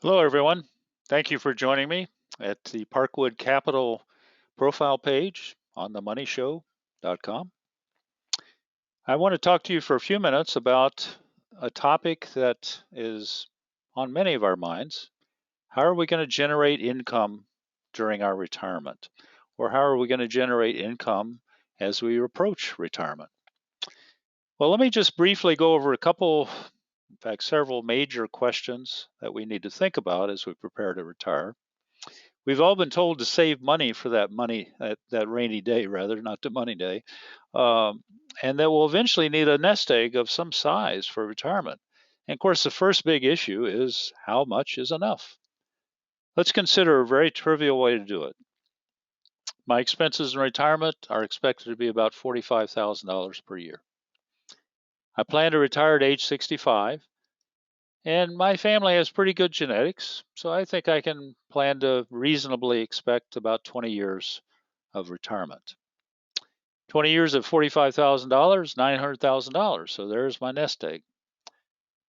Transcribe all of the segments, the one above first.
Hello, everyone. Thank you for joining me at the Parkwood Capital profile page on themoneyshow.com. I want to talk to you for a few minutes about a topic that is on many of our minds. How are we going to generate income during our retirement? Or how are we going to generate income as we approach retirement? Well, let me just briefly go over a couple, in fact, several major questions that we need to think about as we prepare to retire. We've all been told to save money for that money, that rainy day, rather, not the money day, um, and that we'll eventually need a nest egg of some size for retirement. And of course, the first big issue is how much is enough? Let's consider a very trivial way to do it. My expenses in retirement are expected to be about $45,000 per year. I plan to retire at age 65, and my family has pretty good genetics, so I think I can plan to reasonably expect about 20 years of retirement. 20 years at $45,000, $900,000. So there's my nest egg.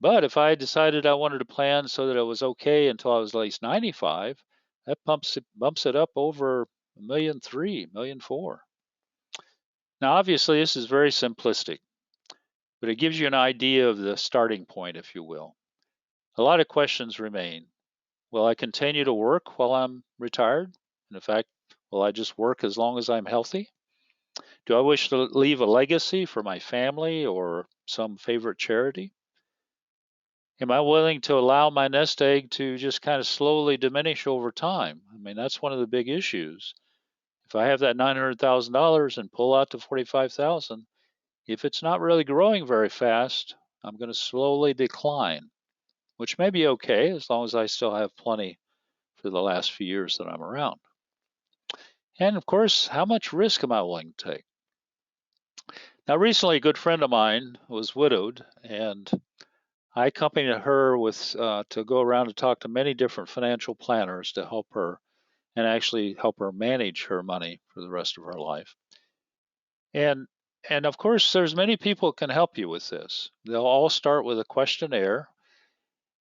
But if I decided I wanted to plan so that it was okay until I was at least 95, that bumps it up over $1.3 million, $1.4 million. Now, obviously, this is very simplistic, but it gives you an idea of the starting point, if you will. A lot of questions remain. Will I continue to work while I'm retired? And in fact, will I just work as long as I'm healthy? Do I wish to leave a legacy for my family or some favorite charity? Am I willing to allow my nest egg to just kind of slowly diminish over time? I mean, that's one of the big issues. If I have that $900,000 and pull out to 45,000, if it's not really growing very fast, I'm going to slowly decline, which may be okay as long as I still have plenty for the last few years that I'm around. And of course, how much risk am I willing to take? Now, recently, a good friend of mine was widowed, and I accompanied her with to go around and talk to many different financial planners to help her and actually help her manage her money for the rest of her life. And and of course, there's many people can help you with this. They'll all start with a questionnaire,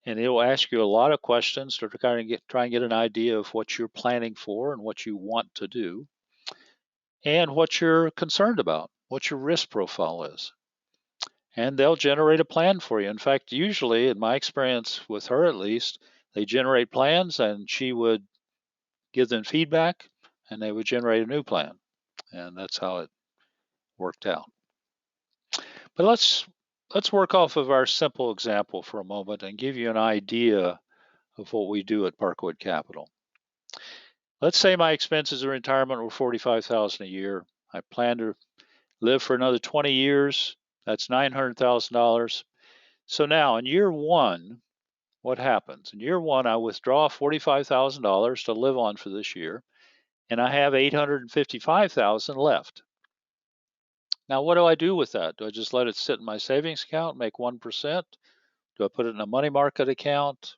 and it will ask you a lot of questions to kind of try and get an idea of what you're planning for and what you want to do, and what you're concerned about, what your risk profile is. And they'll generate a plan for you. In fact, usually, in my experience with her at least, they generate plans and she would give them feedback and they would generate a new plan. And that's how it worked out. But let's work off of our simple example for a moment and give you an idea of what we do at Parkwood Capital. Let's say my expenses in retirement were $45,000 a year. I plan to live for another 20 years. That's $900,000. So now in year one, what happens? In year one, I withdraw $45,000 to live on for this year, and I have $855,000 left. Now, what do I do with that? Do I just let it sit in my savings account, make 1%? Do I put it in a money market account?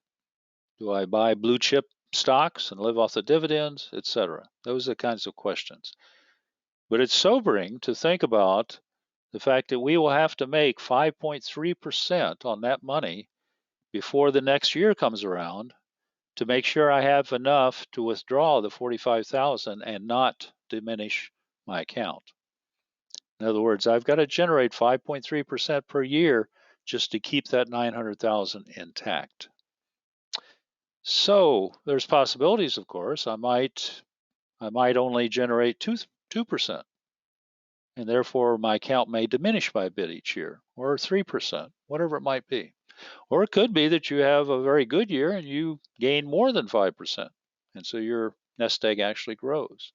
Do I buy blue chip stocks and live off the dividends, etc.? Those are the kinds of questions. But it's sobering to think about the fact that we will have to make 5.3% on that money before the next year comes around to make sure I have enough to withdraw the 45,000 and not diminish my account. In other words, I've got to generate 5.3% per year just to keep that 900,000 intact. So there's possibilities, of course. I might only generate 2%, and therefore my account may diminish by a bit each year, or 3%, whatever it might be. Or it could be that you have a very good year and you gain more than 5%, and so your nest egg actually grows.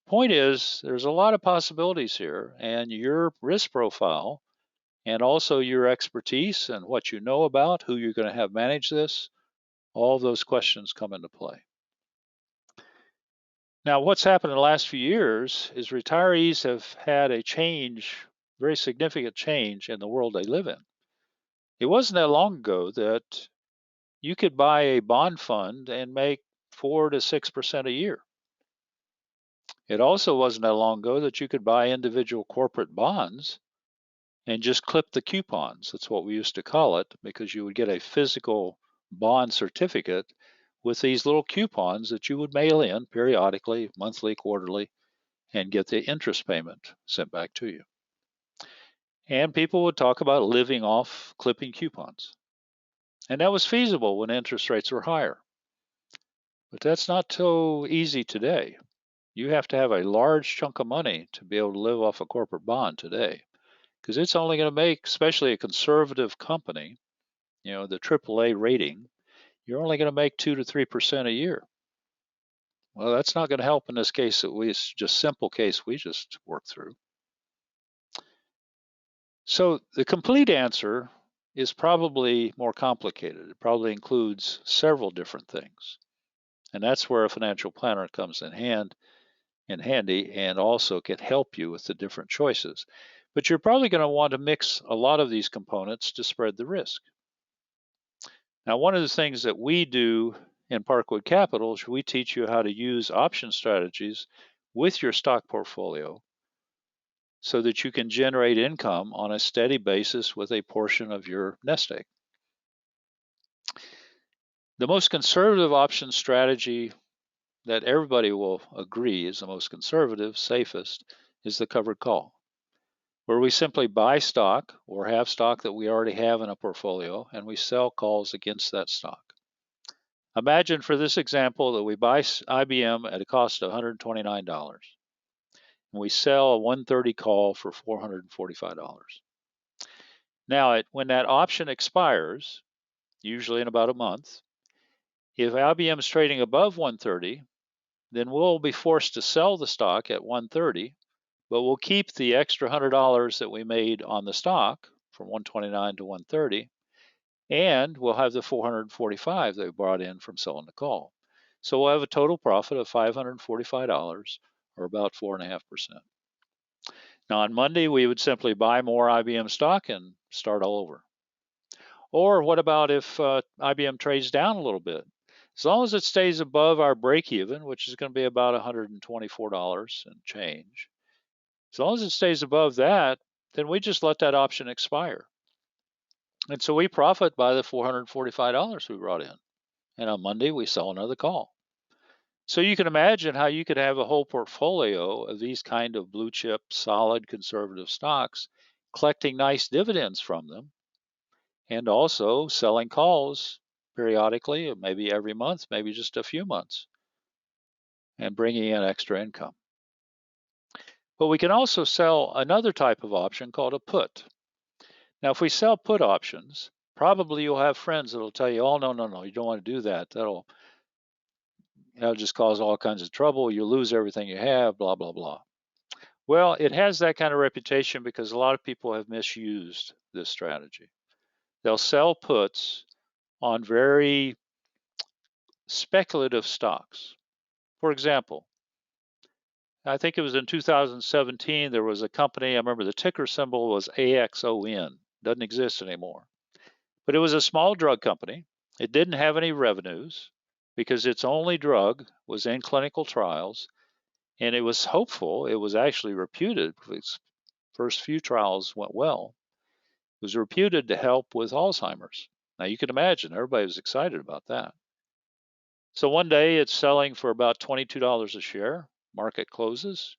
Point is, there's a lot of possibilities here, and your risk profile and also your expertise and what you know about who you're going to have manage this, all of those questions come into play. Now, what's happened in the last few years is retirees have had a change, very significant change in the world they live in. It wasn't that long ago that you could buy a bond fund and make 4 to 6% a year. It also wasn't that long ago that you could buy individual corporate bonds and just clip the coupons. That's what we used to call it, because you would get a physical bond certificate with these little coupons that you would mail in periodically, monthly, quarterly, and get the interest payment sent back to you. And people would talk about living off clipping coupons. And that was feasible when interest rates were higher. But that's not so easy today. You have to have a large chunk of money to be able to live off a corporate bond today, because it's only going to make, especially a conservative company, the AAA rating, you're only going to make 2 to 3% a year. Well, that's not going to help in this case that just simple case we just worked through. So the complete answer is probably more complicated. It probably includes several different things. And that's where a financial planner comes in handy and also can help you with the different choices. But you're probably going to want to mix a lot of these components to spread the risk. Now, one of the things that we do in Parkwood Capital is we teach you how to use option strategies with your stock portfolio so that you can generate income on a steady basis with a portion of your nest egg. The most conservative option strategy that everybody will agree is the most conservative, safest, is the covered call, where we simply buy stock or have stock that we already have in a portfolio and we sell calls against that stock. Imagine for this example that we buy IBM at a cost of $129 and we sell a 130 call for $445. Now, when that option expires, usually in about a month, if IBM is trading above 130, then we'll be forced to sell the stock at 130, but we'll keep the extra $100 that we made on the stock from 129 to 130, and we'll have the 445 that we brought in from selling the call. So we'll have a total profit of $545, or about 4.5%. Now on Monday, we would simply buy more IBM stock and start all over. Or what about if IBM trades down a little bit? As long as it stays above our break even, which is going to be about $124 and change, as long as it stays above that, then we just let that option expire. And so we profit by the $445 we brought in. And on Monday, we sell another call. So you can imagine how you could have a whole portfolio of these kind of blue chip, solid conservative stocks, collecting nice dividends from them, and also selling calls periodically, maybe every month, maybe just a few months, and bringing in extra income. But we can also sell another type of option called a put. Now, if we sell put options, probably you'll have friends that'll tell you, oh, no, you don't want to do that. That'll just cause all kinds of trouble. You'll lose everything you have, blah, blah, blah. Well, it has that kind of reputation because a lot of people have misused this strategy. They'll sell puts on very speculative stocks. For example, I think it was in 2017, there was a company, I remember the ticker symbol was AXON, doesn't exist anymore. But it was a small drug company. It didn't have any revenues because its only drug was in clinical trials, and it was hopeful, it was actually reputed, its first few trials went well, it was reputed to help with Alzheimer's. Now you can imagine, everybody was excited about that. So one day it's selling for about $22 a share. Market closes.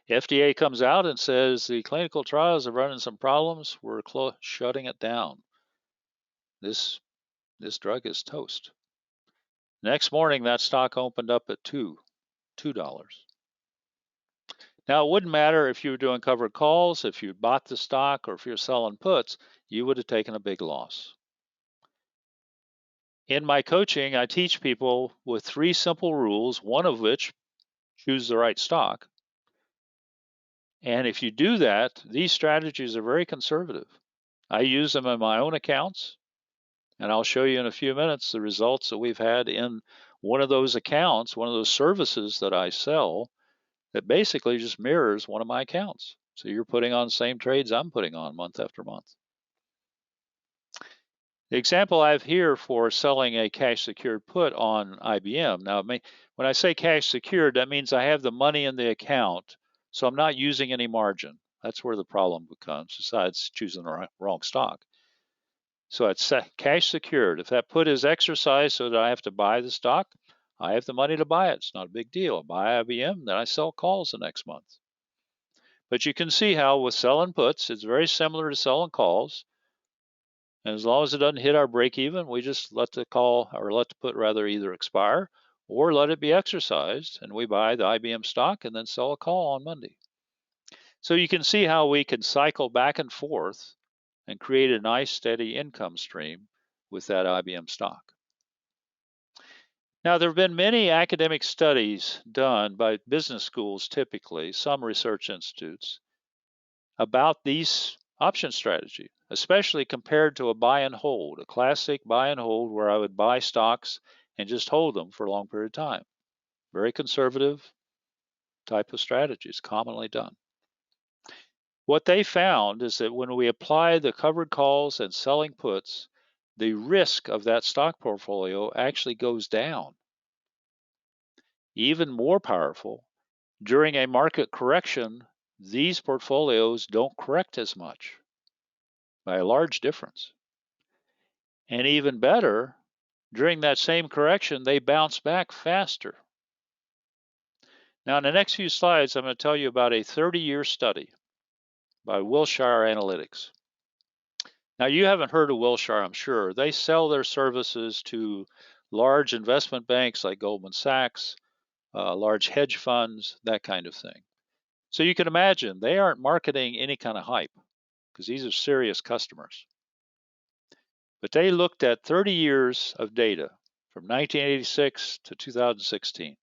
FDA comes out and says the clinical trials are running some problems. We're shutting it down. This drug is toast. Next morning, that stock opened up at $2. Now, it wouldn't matter if you were doing covered calls, if you bought the stock, or if you're selling puts, you would have taken a big loss. In my coaching, I teach people with 3 simple rules, one of which, choose the right stock. And if you do that, these strategies are very conservative. I use them in my own accounts, and I'll show you in a few minutes the results that we've had in one of those accounts, one of those services that I sell that basically just mirrors one of my accounts. So you're putting on the same trades I'm putting on month after month. The example I have here for selling a cash secured put on IBM. Now, when I say cash secured, that means I have the money in the account, so I'm not using any margin. That's where the problem becomes, besides choosing the wrong stock. So it's cash secured. If that put is exercised so that I have to buy the stock, I have the money to buy it. It's not a big deal. I buy IBM, then I sell calls the next month. But you can see how with selling puts, it's very similar to selling calls. And as long as it doesn't hit our break even, we just let the call, or let the put rather, either expire or let it be exercised, and we buy the IBM stock and then sell a call on Monday. So you can see how we can cycle back and forth and create a nice steady income stream with that IBM stock. Now, there have been many academic studies done by business schools, typically, some research institutes, about these option strategy, especially compared to a buy and hold, a classic buy and hold where I would buy stocks and just hold them for a long period of time. Very conservative type of strategies commonly done. What they found is that when we apply the covered calls and selling puts, the risk of that stock portfolio actually goes down. Even more powerful, during a market correction, these portfolios don't correct as much by a large difference. And even better, during that same correction, they bounce back faster. Now, in the next few slides, I'm going to tell you about a 30-year study by Wilshire Analytics. Now, you haven't heard of Wilshire, I'm sure. They sell their services to large investment banks like Goldman Sachs, large hedge funds, that kind of thing. So you can imagine they aren't marketing any kind of hype because these are serious customers. But they looked at 30 years of data from 1986 to 2016.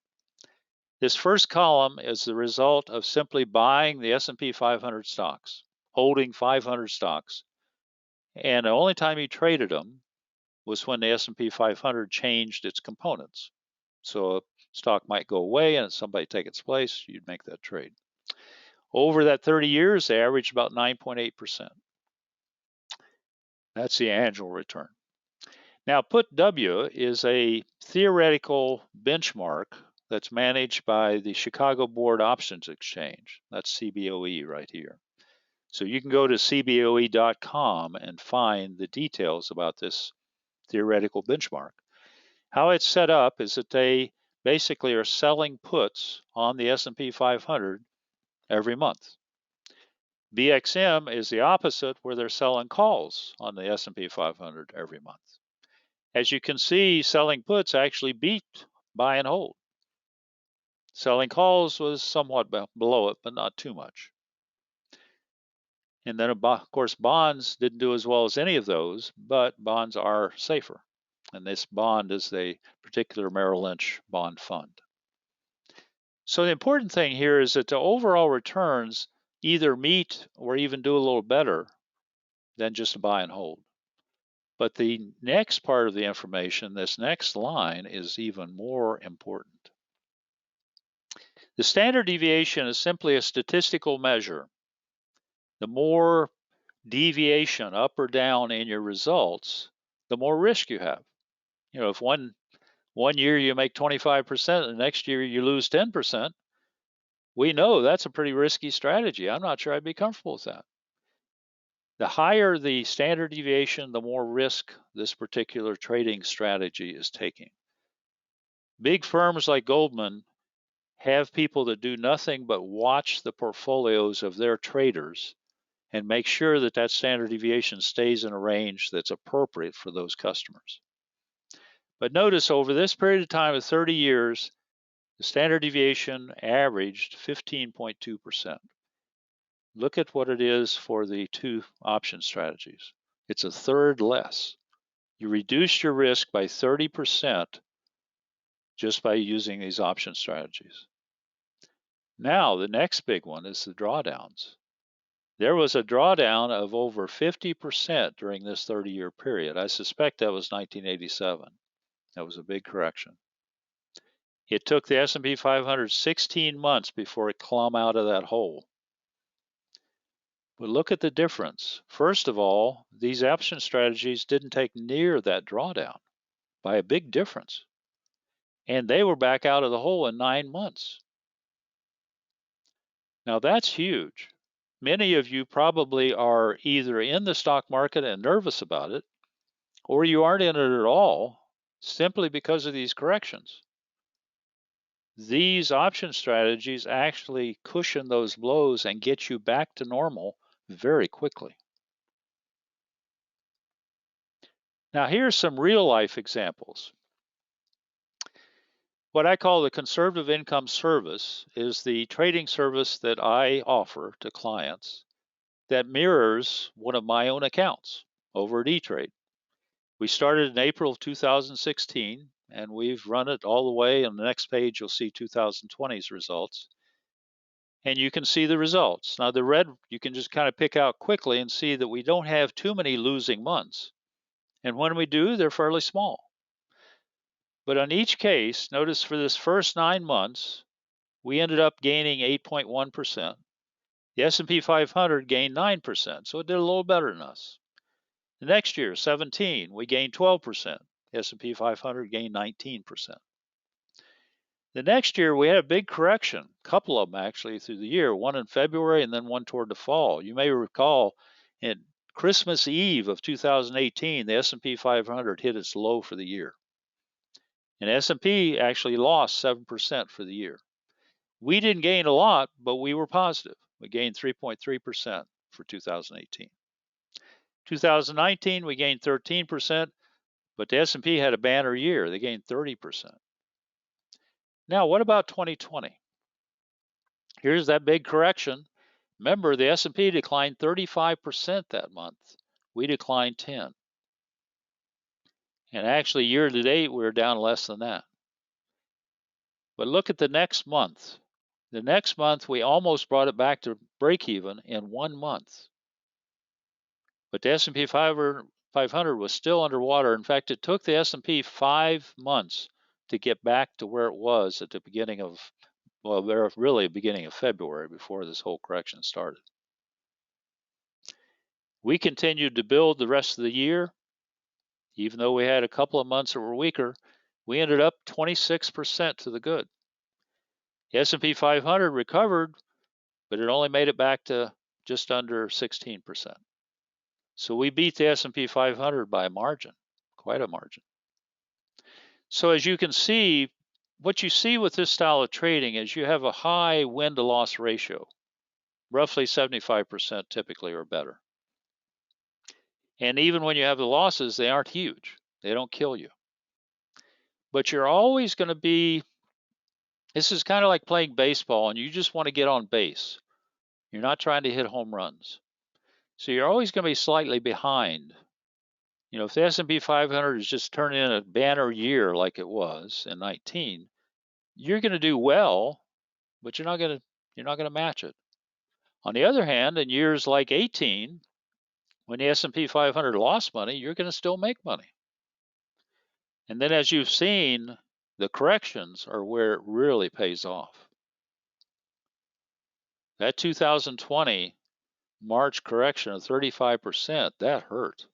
This first column is the result of simply buying the S&P 500 stocks, holding 500 stocks. And the only time you traded them was when the S&P 500 changed its components. So a stock might go away and somebody take its place, you'd make that trade. Over that 30 years, they averaged about 9.8%. That's the annual return. Now, Put W is a theoretical benchmark that's managed by the Chicago Board Options Exchange. That's CBOE right here. So you can go to cboe.com and find the details about this theoretical benchmark. How it's set up is that they basically are selling puts on the S&P 500 every month. BXM is the opposite, where they're selling calls on the S&P 500 every month. As you can see, selling puts actually beat buy and hold. Selling calls was somewhat below it, but not too much. And then, of course, bonds didn't do as well as any of those, but bonds are safer. And this bond is a particular Merrill Lynch bond fund. So the important thing here is that the overall returns either meet or even do a little better than just a buy and hold. But the next part of the information, this next line, is even more important. The standard deviation is simply a statistical measure. The more deviation up or down in your results, the more risk you have. You know, if one year you make 25%, the next year you lose 10%, we know that's a pretty risky strategy. I'm not sure I'd be comfortable with that. The higher the standard deviation, the more risk this particular trading strategy is taking. Big firms like Goldman have people that do nothing but watch the portfolios of their traders and make sure that that standard deviation stays in a range that's appropriate for those customers. But notice over this period of time of 30 years, the standard deviation averaged 15.2%. Look at what it is for the two option strategies. It's a third less. You reduce your risk by 30% just by using these option strategies. Now, the next big one is the drawdowns. There was a drawdown of over 50% during this 30-year period. I suspect that was 1987. That was a big correction. It took the S&P 500 16 months before it clomb out of that hole. But look at the difference. First of all, these option strategies didn't take near that drawdown by a big difference. And they were back out of the hole in 9 months. Now that's huge. Many of you probably are either in the stock market and nervous about it, or you aren't in it at all simply because of these corrections. These option strategies actually cushion those blows and get you back to normal very quickly. Now, here's some real life examples. What I call the conservative income service is the trading service that I offer to clients that mirrors one of my own accounts over at E-Trade. We started in April of 2016, and we've run it all the way. On the next page, you'll see 2020's results. And you can see the results. Now, the red, you can just kind of pick out quickly and see that we don't have too many losing months. And when we do, they're fairly small. But on each case, notice for this first 9 months, we ended up gaining 8.1%. The S&P 500 gained 9%, so it did a little better than us. The next year, 17, we gained 12%. The S&P 500 gained 19%. The next year, we had a big correction, a couple of them actually through the year, one in February and then one toward the fall. You may recall in Christmas Eve of 2018, the S&P 500 hit its low for the year. And S&P actually lost 7% for the year. We didn't gain a lot, but we were positive. We gained 3.3% for 2018. 2019, we gained 13%, but the S&P had a banner year. They gained 30%. Now, what about 2020? Here's that big correction. Remember, the S&P declined 35% that month. We declined 10. And actually, year to date, we're down less than that. But look at the next month. The next month, we almost brought it back to break even in 1 month. But the S&P 500 was still underwater. In fact, it took the S&P 5 months to get back to where it was at the beginning of, well, really beginning of February before this whole correction started. We continued to build the rest of the year. Even though we had a couple of months that were weaker, we ended up 26% to the good. The S&P 500 recovered, but it only made it back to just under 16%. So we beat the S&P 500 by a margin, quite a margin. So as you can see, what you see with this style of trading is you have a high win-to-loss ratio, roughly 75% typically or better. And even when you have the losses, they aren't huge. They don't kill you. But you're always going to be, this is kind of like playing baseball and you just want to get on base. You're not trying to hit home runs. So you're always going to be slightly behind. You know, if the S&P 500 is just turning in a banner year like it was in 19, you're going to do well, but you're not going to match it. On the other hand, in years like 18, when the S&P 500 lost money, you're going to still make money. And then as you've seen, the corrections are where it really pays off. That 2020 March correction of 35%, that hurt.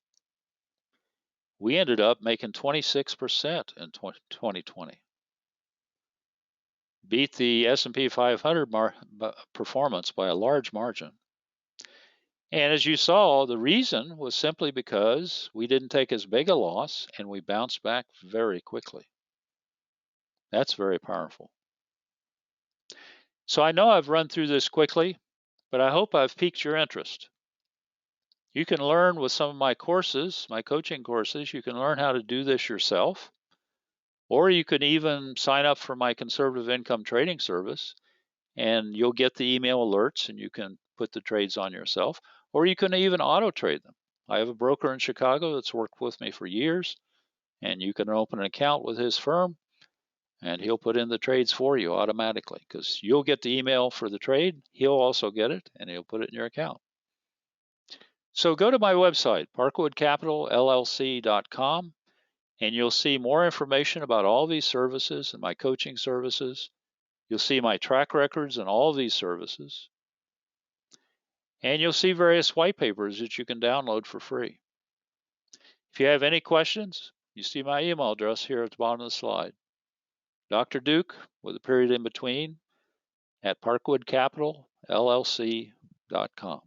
We ended up making 26% in 2020. Beat the S&P 500 performance by a large margin. And as you saw, the reason was simply because we didn't take as big a loss and we bounced back very quickly. That's very powerful. So I know I've run through this quickly, but I hope I've piqued your interest. You can learn with some of my courses, my coaching courses, you can learn how to do this yourself, or you can even sign up for my conservative income trading service and you'll get the email alerts and you can put the trades on yourself, or you can even auto trade them. I have a broker in Chicago that's worked with me for years, and you can open an account with his firm and he'll put in the trades for you automatically because you'll get the email for the trade, he'll also get it, and he'll put it in your account. So go to my website, parkwoodcapitalllc.com, and you'll see more information about all these services and my coaching services. You'll see my track records and all of these services. And you'll see various white papers that you can download for free. If you have any questions, you see my email address here at the bottom of the slide. Dr. Duke, with a period in between, at parkwoodcapitalllc.com.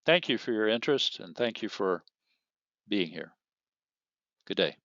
Thank you for your interest and thank you for being here. Good day.